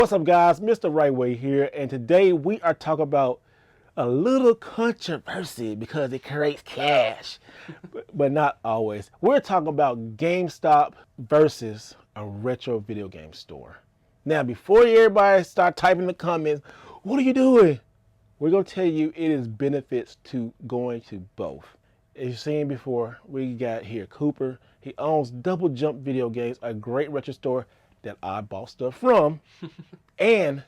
What's up, guys? Mr. Right Way here, and today we are talking about a little controversy because it creates cash, but not always. We're talking about GameStop versus a retro video game store. Now, before everybody start typing in the comments, what are you doing? We're going to tell you it is benefits to going to both. As you've seen before, we got here Cooper. He owns Double Jump Video Games, a great retro store that I bought stuff from. And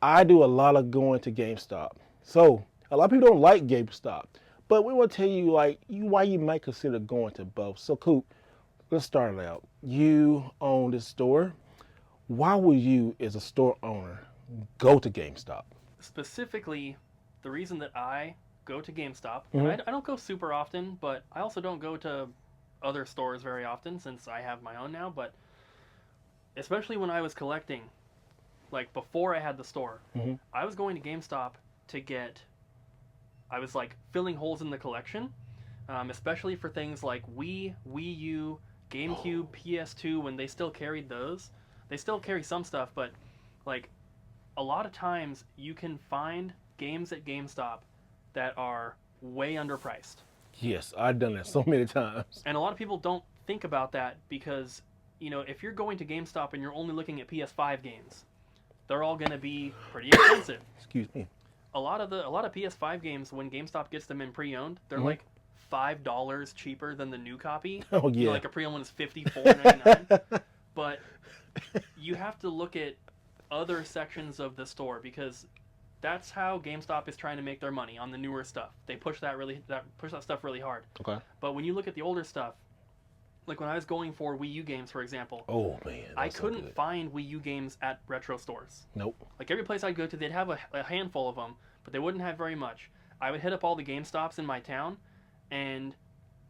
I do a lot of going to GameStop. So a lot of people don't like GameStop, but we want to tell you why you might consider going to both. So Coop, let's start it out. You own this store. Why would you, as a store owner, go to GameStop? Specifically, the reason that I go to GameStop, and I don't go super often, but I also don't go to other stores very often since I have my own now, but especially when I was collecting, like before I had the store, I was going to GameStop to I was like filling holes in the collection, especially for things like Wii U, GameCube, PS2, when they still carried those. They still carry some stuff, but like a lot of times you can find games at GameStop that are way underpriced. Yes, I've done that so many times. And a lot of people don't think about that because, you know, if you're going to GameStop and you're only looking at PS5 games, they're all going to be pretty expensive. Excuse me. A lot of PS5 games, when GameStop gets them in pre-owned, they're like $5 cheaper than the new copy. Oh yeah. You know, like a pre-owned one is $54.99. But you have to look at other sections of the store because that's how GameStop is trying to make their money on the newer stuff. They push that stuff really hard. Okay. But when you look at the older stuff, like when I was going for Wii U games, for example, oh man, I couldn't find Wii U games at retro stores. Nope. Like every place I'd go to, they'd have a handful of them, but they wouldn't have very much. I would hit up all the GameStops in my town, and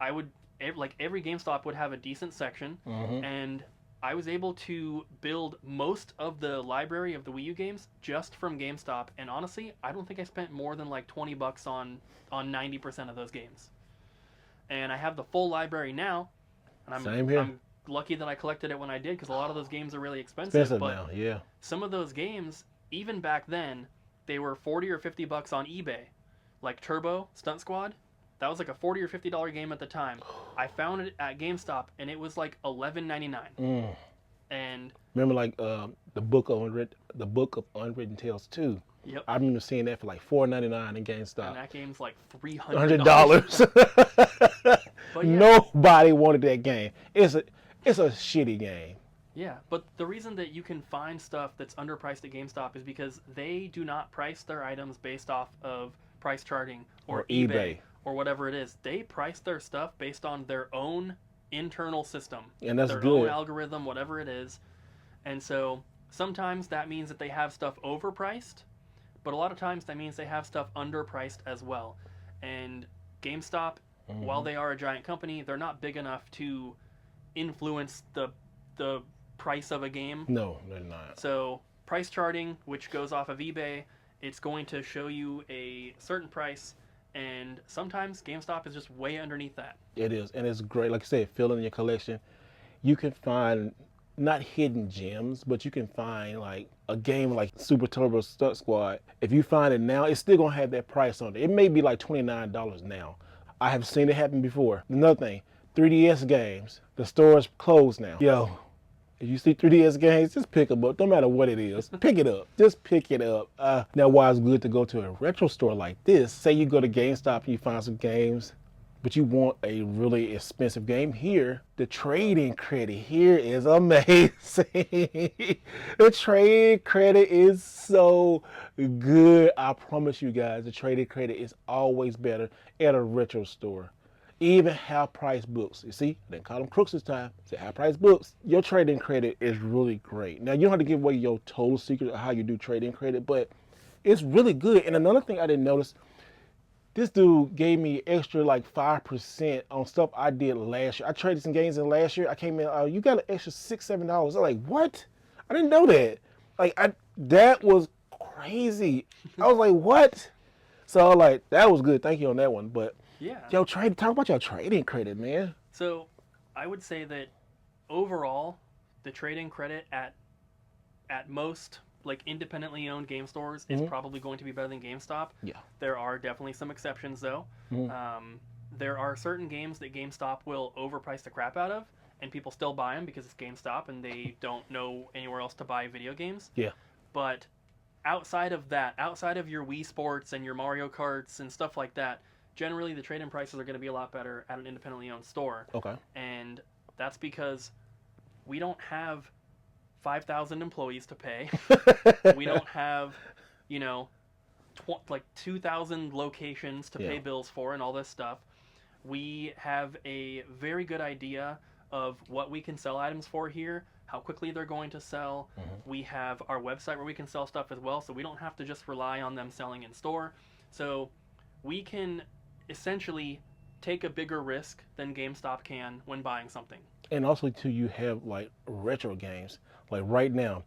I would every GameStop would have a decent section, and I was able to build most of the library of the Wii U games just from GameStop, and honestly, I don't think I spent more than like $20 on 90% of those games. And I have the full library now, and I'm lucky that I collected it when I did because a lot of those games are really expensive. But now, yeah. Some of those games, even back then, they were $40 or $50 on eBay, like Turbo Stunt Squad. That was like a $40 or $50 game at the time. I found it at GameStop, and it was like $11.99. And remember, like the book of Unwritten Tales 2. Yep. I remember seeing that for like $4.99 in GameStop. And that game's like $100. But yeah. Nobody wanted that game. It's a shitty game. Yeah, but the reason that you can find stuff that's underpriced at GameStop is because they do not price their items based off of price charting or eBay or whatever it is. They price their stuff based on their own internal system. And that's their good. Own algorithm, whatever it is. And so sometimes that means that they have stuff overpriced, but a lot of times that means they have stuff underpriced as well. And GameStop, while they are a giant company, they're not big enough to influence the price of a game. No, they're not. So price charting, which goes off of eBay, it's going to show you a certain price, and sometimes GameStop is just way underneath that. It is, and it's great. Like I said, filling in your collection, you can find not hidden gems, but you can find like a game like Super Turbo Stunt Squad. If you find it now, it's still gonna have that price on it. It may be like $29 now. I have seen it happen before. Another thing, 3DS games, the store is closed now. Yo, if you see 3DS games, just pick them up. No matter what it is, pick it up. Just pick it up. Now, why it's good to go to a retro store like this? Say you go to GameStop and you find some games, but you want a really expensive game. Here, the trading credit here is amazing. The trading credit is so good. I promise you guys, the trading credit is always better at a retro store. Even half-price books. You see, they call them crooks this time. Say half-price books. Your trading credit is really great. Now, you don't have to give away your total secret of how you do trading credit, but it's really good. And another thing I didn't notice, this dude gave me extra like 5% on stuff I did last year. I traded some games in last year. I came in, you got an extra $6, $7. I was like, what? I didn't know that. That was crazy. I was like, what? So like, that was good. Thank you on that one. But yeah, talk about your trading credit, man. So I would say that overall, the trading credit at at most, like independently owned game stores, it's probably going to be better than GameStop. Yeah. There are definitely some exceptions though. There are certain games that GameStop will overprice the crap out of, and people still buy them because it's GameStop and they don't know anywhere else to buy video games. Yeah. But outside of that, outside of your Wii Sports and your Mario Karts and stuff like that, generally the trade-in prices are going to be a lot better at an independently owned store. Okay. And that's because we don't have 5,000 employees to pay. We don't have, you know, like 2,000 locations to pay bills for and all this stuff. We have a very good idea of what we can sell items for here, how quickly they're going to sell. We have our website where we can sell stuff as well, so we don't have to just rely on them selling in store. So we can essentially take a bigger risk than GameStop can when buying something. And also too, you have like retro games. Like right now,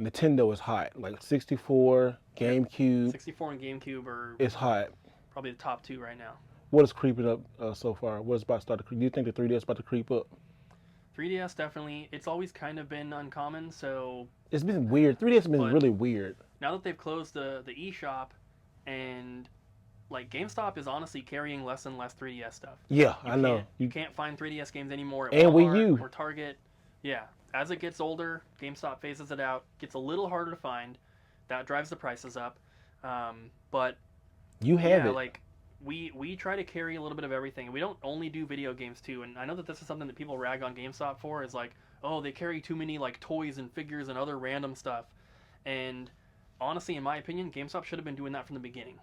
Nintendo is hot. Like 64, GameCube. 64 and GameCube are It's hot. probably the top two right now. What is creeping up so far? What's about to start to creep? Do you think the 3DS is about to creep up? 3DS definitely. It's always kind of been uncommon, so It's been weird. 3DS has been But- really weird. now that they've closed the eShop, and like GameStop is honestly carrying less and less 3DS stuff. Yeah, You I know. You can't find 3DS games anymore at And Wii Walmart U. or Target. Yeah, as it gets older, GameStop phases it out. Gets a little harder to find. That drives the prices up. But You have yeah, it. like we try to carry a little bit of everything. We don't only do video games too. And I know that this is something that people rag on GameStop for, is like, oh, they carry too many like toys and figures and other random stuff. And honestly, in my opinion, GameStop should have been doing that from the beginning.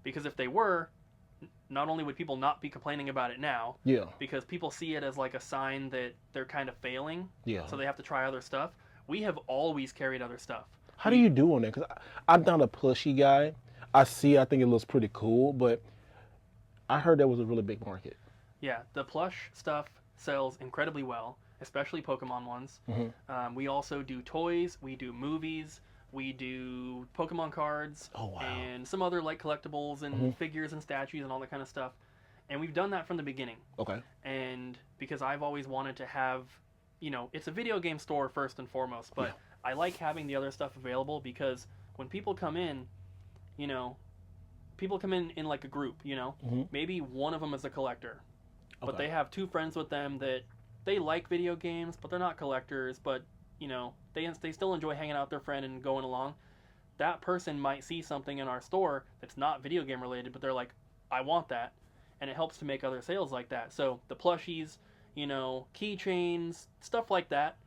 Because if they were, not only would people not be complaining about it now, Yeah. because people see it as like a sign that they're kind of failing, Yeah. so they have to try other stuff. We have always carried other stuff. How do you do on that? Because I'm not a plushy guy. I think it looks pretty cool, but I heard that was a really big market. Yeah, the plush stuff sells incredibly well, especially Pokemon ones. We also do toys, we do movies, we do Pokemon cards, Oh, wow. and some other like collectibles and figures and statues and all that kind of stuff. And we've done that from the beginning. Okay. And because I've always wanted to have, you know, it's a video game store first and foremost, but I like having the other stuff available because when people come in, you know, people come in like a group, you know, maybe one of them is a collector, but they have two friends with them that they like video games, but they're not collectors, but you know, they still enjoy hanging out with their friend and going along. That person might see something in our store that's not video game related, but they're like, I want that. And it helps to make other sales like that. So the plushies, you know, keychains, stuff like that.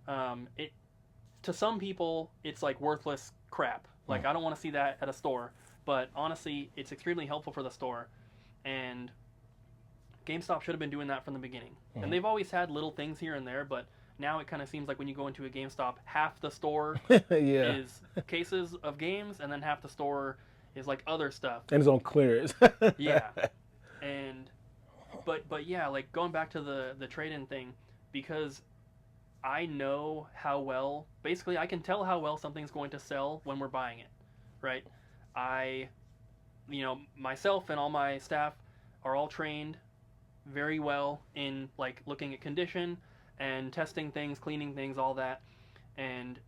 To some people, it's like worthless crap. Like, I don't want to see that at a store. But honestly, it's extremely helpful for the store. And GameStop should have been doing that from the beginning. And they've always had little things here and there, but now it kind of seems like when you go into a GameStop, half the store Yeah. is cases of games, and then half the store is like other stuff. And it's on clearance. Yeah. And but yeah, like going back to the trade-in thing, because I know how well, basically I can tell how well something's going to sell when we're buying it, right? You know, myself and all my staff are all trained very well in like looking at condition and testing things, cleaning things, all that. And,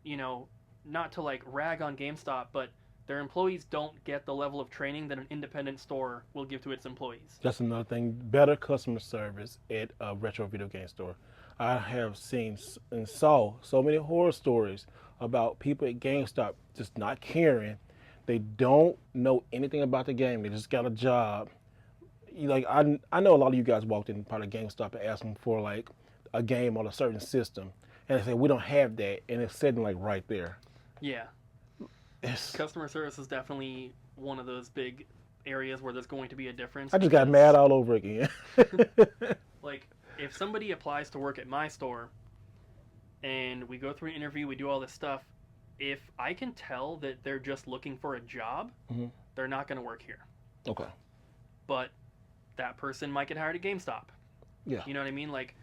you know, not to like rag on GameStop, but their employees don't get the level of training that an independent store will give to its employees. That's another thing. Better customer service at a retro video game store. I have seen and saw so many horror stories about people at GameStop just not caring. They don't know anything about the game. They just got a job. Like I know a lot of you guys walked in part of GameStop and asked them for like a game on a certain system, and they said we don't have that, and it's sitting like right there. Yeah. It's, Customer service is definitely one of those big areas where there's going to be a difference. I just got mad all over again. Like, if somebody applies to work at my store and we go through an interview, we do all this stuff, if I can tell that they're just looking for a job, they're not going to work here. Okay. But that person might get hired at GameStop. Yeah. You know what I mean? Like,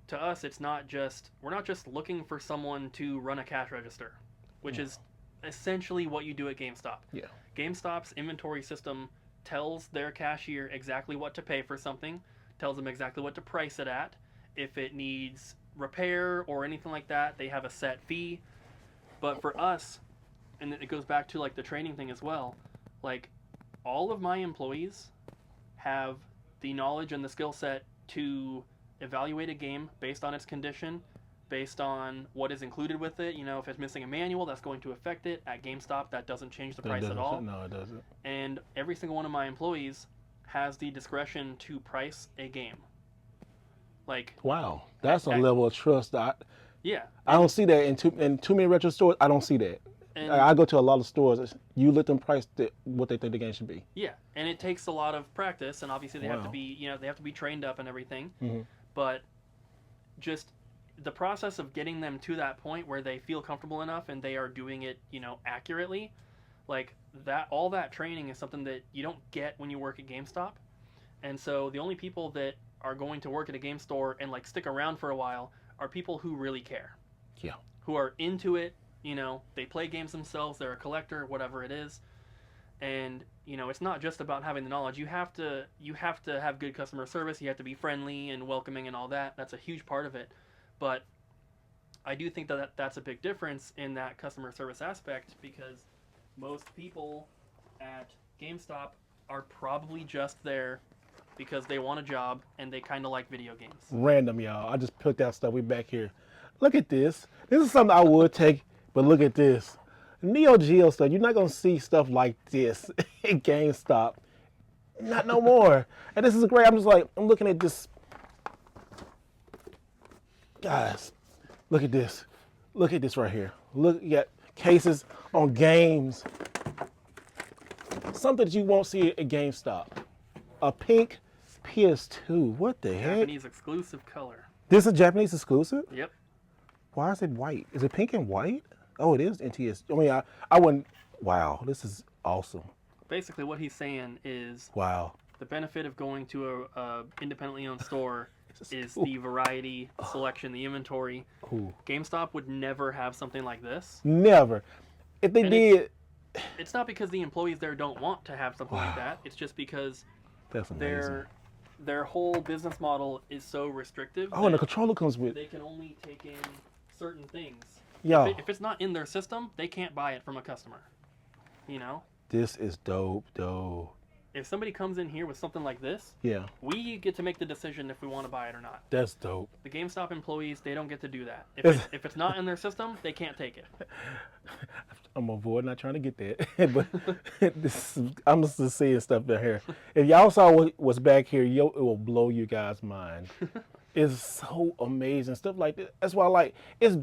to us, we're not just looking for someone to run a cash register, which is essentially what you do at GameStop. Yeah. GameStop's inventory system tells their cashier exactly what to pay for something, tells them exactly what to price it at. If it needs repair or anything like that, they have a set fee. But for us, and it goes back to like the training thing as well, like all of my employees have the knowledge and the skill set to evaluate a game based on its condition, based on what is included with it. You know, if it's missing a manual, that's going to affect it. At GameStop, that doesn't change the price at all. No, it doesn't. And every single one of my employees has the discretion to price a game. Like, wow, that's a level of trust that yeah, I don't see that in too many retro stores. I don't see that. and I go to a lot of stores. You let them price what they think the game should be. yeah, and it takes a lot of practice, and obviously they have to Wow. be, you know, they have to be trained up and everything. Mm-hmm. But just the process of getting them to that point where they feel comfortable enough and they are doing it, you know, accurately, like that, all that training is something that you don't get when you work at GameStop. And so the only people that are going to work at a game store and like stick around for a while are people who really care. Yeah. Who are into it, you know, they play games themselves, they're a collector, whatever it is. And, you know, it's not just about having the knowledge. You have to have good customer service, you have to be friendly and welcoming and all that. That's a huge part of it. But I do think that that's a big difference in that customer service aspect, because most people at GameStop are probably just there because they want a job and they kind of like video games. Random, y'all. I just picked out stuff. We back here. Look at this. This is something I would take, but look at this. Neo Geo stuff. You're not gonna see stuff like this at GameStop. Not no more. And this is great. I'm just like, I'm looking at this. Guys, look at this. Look at this right here. Look at cases on games. Something that you won't see at GameStop. A pink PS2. What the heck? Japanese exclusive color. This is a Japanese exclusive? Yep. Why is it white? Is it pink and white? Oh, it is NTS. I mean, I wouldn't. Wow, this is awesome. Basically, what he's saying is Wow. the benefit of going to a independently owned store is cool. the variety, selection, the inventory. Cool. GameStop would never have something like this. Never. If they And did, It's not because the employees there don't want to have something like that. It's just because that's amazing. their whole business model is so restrictive. Oh, and the that controller comes with. they can only take in certain things. Yeah. If it's not in their system, they can't buy it from a customer. You know? This is dope, though. If somebody comes in here with something like this, Yeah, we get to make the decision if we want to buy it or not. that's dope. The GameStop employees, they don't get to do that. If it's not in their system, they can't take it. I'm avoiding not trying to get that, but I'm just seeing stuff down here. If y'all saw what's back here, it will blow you guys' mind. It's so amazing stuff like this. That's why I like it's.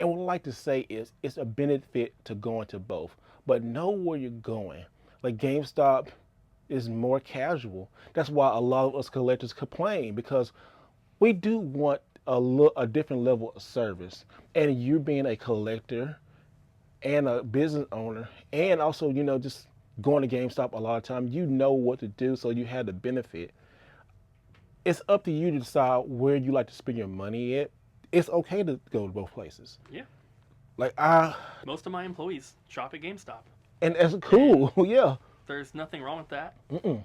And what I like to say is it's a benefit to going to both, but know where you're going. Like GameStop is more casual. That's why a lot of us collectors complain, because we do want a different level of service. And you being a collector and a business owner, and also, you know, just going to GameStop a lot of times, you know what to do, so you have the benefit. It's up to you to decide where you like to spend your money at. It's okay to go to both places. Yeah. Like Most of my employees shop at GameStop. and that's cool. Yeah. There's nothing wrong with that.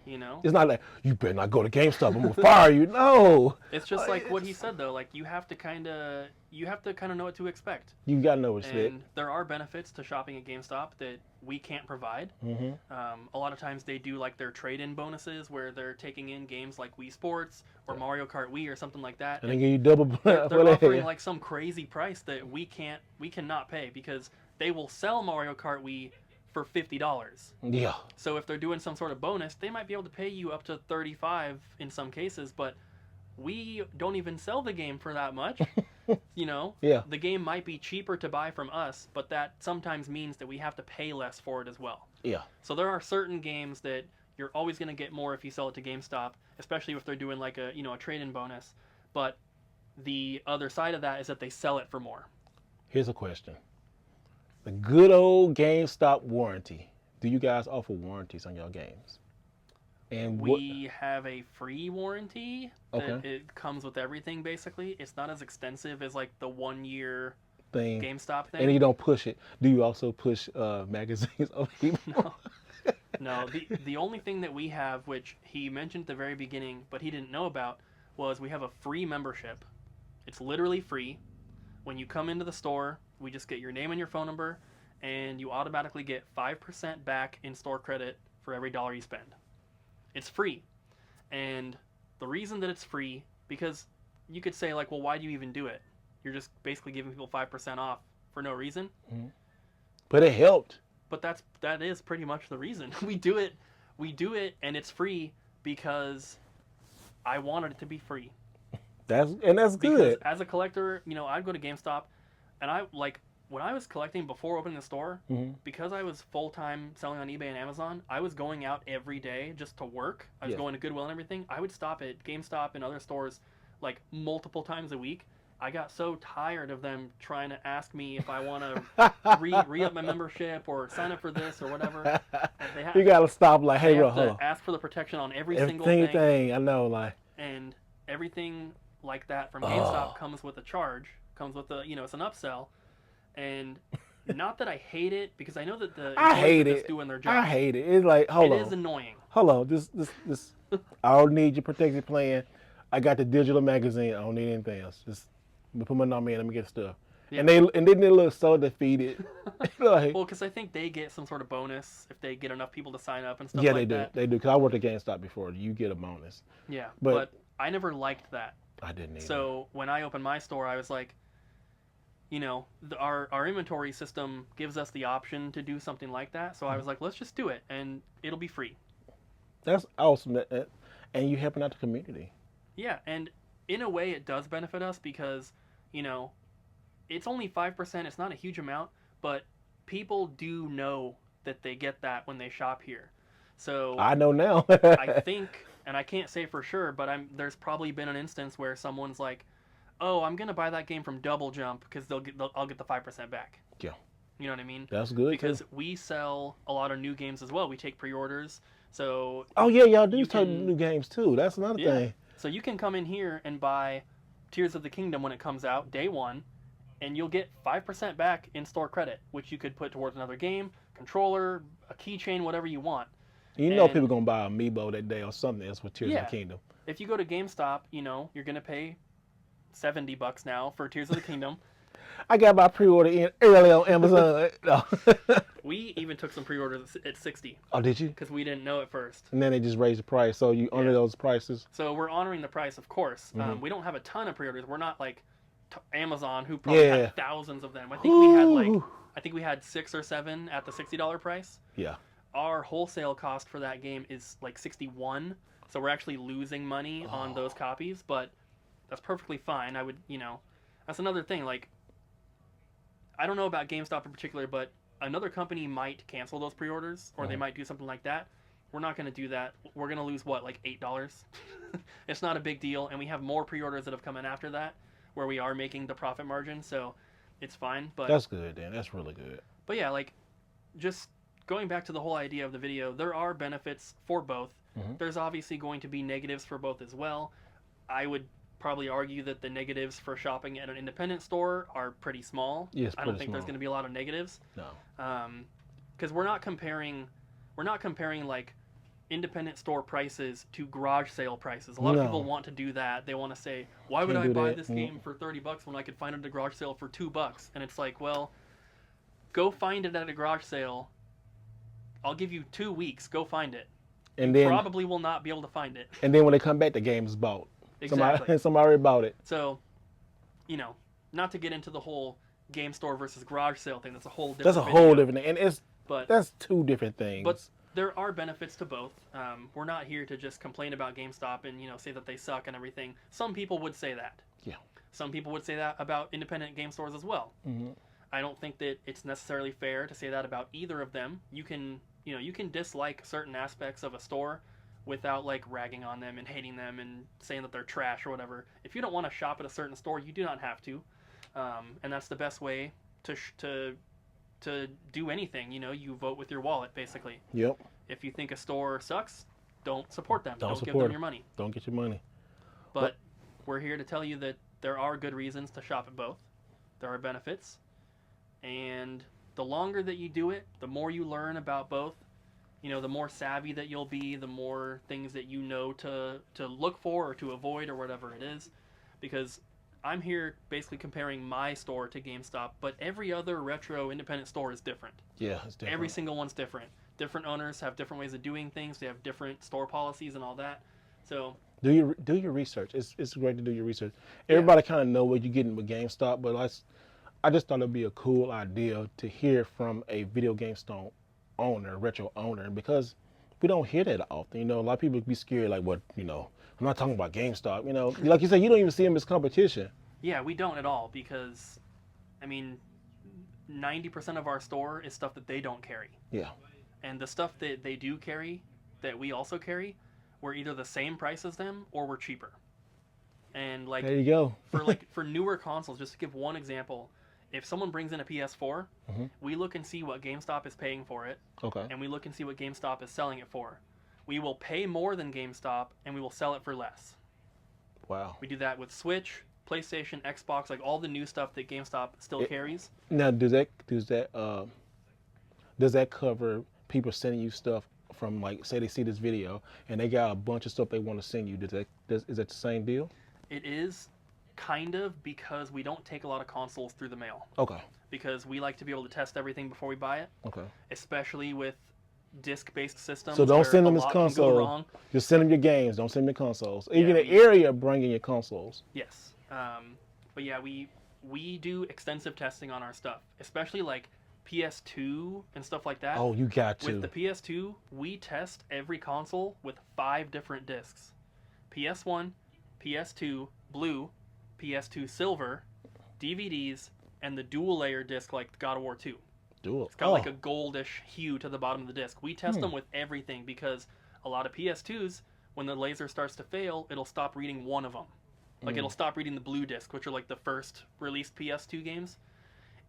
You know? It's not like, you better not go to GameStop, I'm gonna fire you. No. It's just like what he said though, like you have to kind of know what to expect. You gotta know what's And there are benefits to shopping at GameStop that we can't provide. A lot of times they do like their trade-in bonuses where they're taking in games like Wii Sports or Mario Kart Wii or something like that. And they give you double. They're offering like some crazy price that we cannot pay, because they will sell Mario Kart Wii for $50. Yeah. So if they're doing some sort of bonus, they might be able to pay you up to $35 in some cases, but we don't even sell the game for that much. You know? Yeah. The game might be cheaper to buy from us, but that sometimes means that we have to pay less for it as well. Yeah. So there are certain games that you're always going to get more if you sell it to GameStop, especially if they're doing like a trade-in bonus. But the other side of that is that they sell it for more. Here's a question. The good old GameStop warranty. Do you guys offer warranties on your games? And we have a free warranty that Okay. it comes with everything basically. It's not as extensive as like the 1 year thing, GameStop thing. and you don't push it. Do you also push magazines on people? No, the only thing that we have, which he mentioned at the very beginning, but he didn't know about, was we have a free membership. It's literally free. When you come into the store, we just get your name and your phone number, and you automatically get 5% back in store credit for every dollar you spend. It's free. And the reason that it's free, because you could say, like, well, why do you even do it? You're just basically giving people 5% off for no reason. Mm-hmm. But it helped. But that is pretty much the reason. We do it, and it's free because I wanted it to be free. That's Because good. as a collector, I'd go to GameStop, and I like when I was collecting before opening the store, because I was full time selling on eBay and Amazon. I was going out every day just to work. I was going to Goodwill and everything. I would stop at GameStop and other stores like multiple times a week. I got so tired of them trying to ask me if I want to re-up my membership or sign up for this or whatever. You gotta stop. Like, hey, bro, hold on. Ask for the protection on every single thing. I know, like, and everything like that from GameStop comes with a charge. Comes with it's an upsell, and not that I hate it because I know that the employees are just doing their job. I hate it. It's like, hold on. It is annoying. Hold on. This. I don't need your protected plan. I got the digital magazine. I don't need anything else. Just put my number in. Let me get stuff. Yeah. And then they look so defeated. Like, well, because I think they get some sort of bonus if they get enough people to sign up and stuff like that. Yeah, they do. Because I worked at GameStop before. You get a bonus. Yeah, but I never liked that. I didn't either. So when I opened my store, I was like, our inventory system gives us the option to do something like that. So I was like, let's just do it, and it'll be free. That's awesome. And you helping out the community. Yeah, and in a way it does benefit us because, it's only 5%. It's not a huge amount, but people do know that they get that when they shop here. So I know now. I think, and I can't say for sure, but there's probably been an instance where someone's like, oh, I'm going to buy that game from Double Jump because I'll get the 5% back. Yeah. You know what I mean? That's good. Because we sell a lot of new games as well. We take pre-orders. So oh, yeah, y'all do take new games too. That's another thing. So you can come in here and buy Tears of the Kingdom when it comes out, day one, and you'll get 5% back in store credit, which you could put towards another game, controller, a keychain, whatever you want. People are going to buy Amiibo that day or something else with Tears of the Kingdom. If you go to GameStop, you're going to pay $70 now for Tears of the Kingdom. I got my pre-order in early on Amazon. No. We even took some pre-orders at $60. Oh, did you? Because we didn't know at first. And then they just raised the price, so you honor those prices? So we're honoring the price, of course. We don't have a ton of pre-orders. We're not like Amazon, who probably had thousands of them. I think we had 6 or 7 at the $60 price. Yeah. Our wholesale cost for that game is like $61, so we're actually losing money on those copies, but that's perfectly fine. I would, that's another thing. Like, I don't know about GameStop in particular, but another company might cancel those pre-orders, or they might do something like that. We're not going to do that. We're going to lose, like $8? It's not a big deal, and we have more pre-orders that have come in after that, where we are making the profit margin, so it's fine. But that's good, Dan. That's really good. But yeah, like, just going back to the whole idea of the video, there are benefits for both. There's obviously going to be negatives for both as well. I would probably argue that the negatives for shopping at an independent store are pretty small. Yes, I don't think there's going to be a lot of negatives. No. Because we're not comparing like independent store prices to garage sale prices. A lot of people want to do that. They want to say, why would I buy this game for $30 when I could find it at a garage sale for $2? And it's like, well, go find it at a garage sale. I'll give you 2 weeks. Go find it. And then probably will not be able to find it. And then when they come back, the game is bought. Exactly. Somebody already bought it. So, not to get into the whole game store versus garage sale thing. That's a whole different. That's a whole different thing, and that's two different things. But there are benefits to both. We're not here to just complain about GameStop and say that they suck and everything. Some people would say that. Yeah. Some people would say that about independent game stores as well. I don't think that it's necessarily fair to say that about either of them. You can dislike certain aspects of a store without like ragging on them and hating them and saying that they're trash or whatever. If you don't want to shop at a certain store, you do not have to, and that's the best way to do anything. You vote with your wallet, basically. Yep. If you think a store sucks, don't support them. Don't give them your money. Don't get your money. But we're here to tell you that there are good reasons to shop at both. There are benefits, and the longer that you do it, the more you learn about both. The more savvy that you'll be, the more things that to look for or to avoid or whatever it is. Because I'm here basically comparing my store to GameStop, but every other retro independent store is different. Yeah, it's different. Every single one's different. Different owners have different ways of doing things. They have different store policies and all that. So do your research. It's great to do your research. Everybody kind of know what you're getting with GameStop, but I just thought it'd be a cool idea to hear from a video game store owner, retro owner, because we don't hear that often. You know, a lot of people be scared, like, what, you know, I'm not talking about GameStop. You know, like you said, you don't even see them as competition. Yeah, we don't at all because, I mean, 90% of our store is stuff that they don't carry. Yeah. And the stuff that they do carry, that we also carry, we're either the same price as them or we're cheaper. And like, there you go. for newer consoles, just to give one example, if someone brings in a PS4, we look and see what GameStop is paying for it. Okay. And we look and see what GameStop is selling it for. We will pay more than GameStop and we will sell it for less. Wow. We do that with Switch, PlayStation, Xbox, like all the new stuff that GameStop still carries. Now, does that cover people sending you stuff from, like, say they see this video and they got a bunch of stuff they want to send you? Is that the same deal? It is kind of, because we don't take a lot of consoles through the mail. Okay. Because we like to be able to test everything before we buy it. Okay. Especially with disc-based systems. So don't send them as consoles. Just send them your games. Don't send them your consoles. Even the area bringing your consoles. Yes. But yeah, we do extensive testing on our stuff, especially like PS2 and stuff like that. Oh, you got to. With the PS2, we test every console with 5 different discs. PS1, PS2 Blue, PS2 Silver, DVDs, and the dual layer disc like God of War 2. Dual. It's got like a goldish hue to the bottom of the disc. We test them with everything because a lot of PS2s, when the laser starts to fail, it'll stop reading one of them. Like it'll stop reading the blue disc, which are like the first released PS2 games.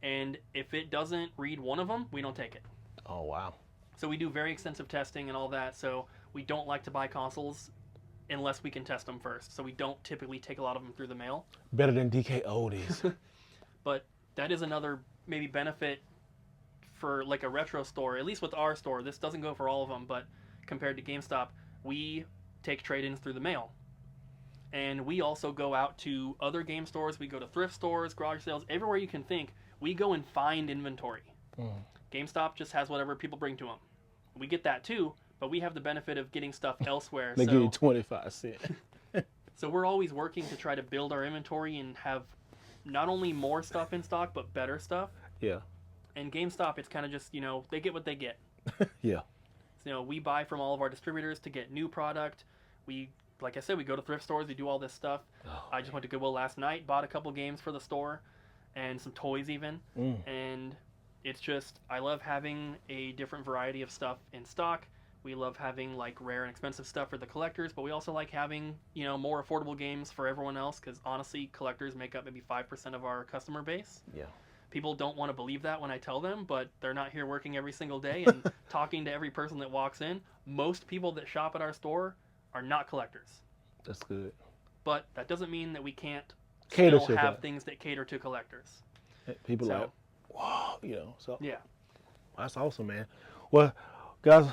And if it doesn't read one of them, we don't take it. Oh, wow. So we do very extensive testing and all that. So we don't like to buy consoles unless we can test them first. So we don't typically take a lot of them through the mail. Better than DK Oldies. But that is another maybe benefit for like a retro store, at least with our store. This doesn't go for all of them, but compared to GameStop, we take trade-ins through the mail. And we also go out to other game stores. We go to thrift stores, garage sales, everywhere you can think. We go and find inventory. GameStop just has whatever people bring to them. We get that too, but we have the benefit of getting stuff elsewhere. They give you 25 cents. So we're always working to try to build our inventory and have not only more stuff in stock, but better stuff. Yeah. And GameStop, it's kind of just, you know, they get what they get. Yeah. So, you know, we buy from all of our distributors to get new product. We, like I said, we go to thrift stores, we do all this stuff. Oh, I just went to Goodwill last night, bought a couple games for the store, and some toys even. And it's just, I love having a different variety of stuff in stock. We love having like rare and expensive stuff for the collectors, but we also like having, you know, more affordable games for everyone else, because honestly, collectors make up maybe 5% of our customer base. Yeah. People don't want to believe that when I tell them, but they're not here working every single day and talking to every person that walks in. Most people that shop at our store are not collectors. That's good. But that doesn't mean that we can't Cater still to have that. things that cater to collectors. People So- like, wow, you know. So Yeah. that's awesome, man. Well, guys,